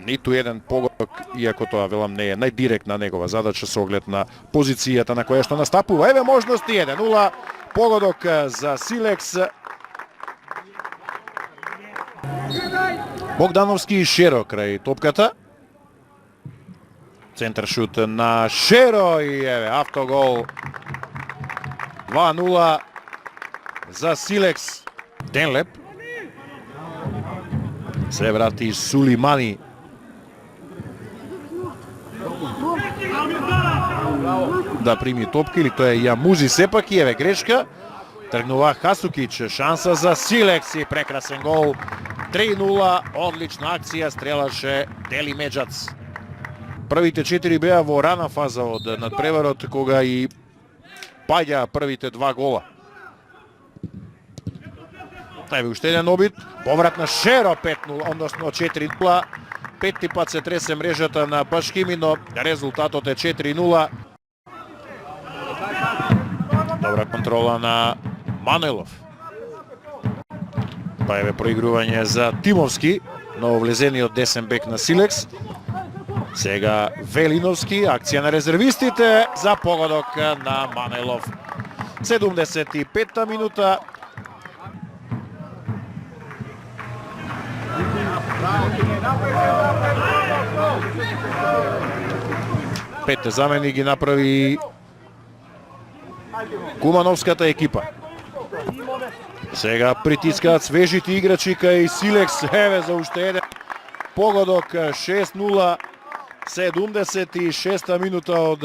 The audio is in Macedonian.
ниту еден погодок, иако тоа велам не е најдиректна негова задача со оглед на позицијата на која што настапува. Еве можности 1-0, погодок за Силекс. Богдановски и Шеро крај топката. Центар шут на Шеро и еве автогол. 2-0 за Силекс. Денлеп. Се врати Сулимани. Да прими топка, или тоа е Јамузи сепак, и еве грешка. Тргнува Хасукич, шанса за Силекс и прекрасен гол. 3-0, одлична акција, стрелаше Дели Меджац. Првите 4 беа во рана фаза од надпреварот, кога и паѓа првите 2 гола. Еве уште еден обид, поврат на Шеро 5-0, односно 4-0. Петти пат се тресе мрежата на Башкими, но резултатот е 4-0. Добра контрола на Манелов. Па еве проигрување за Тимовски, нововлезениот десен бек на Силекс. Сега Велиновски, акција на резервистите за погодок на Манелов. 75-та минута. Петте замени ги направи Кумановската екипа. Сега притискаат свежите играчи кај Силекс. Еве за уште еден погодок. 6-0, 76-та минута од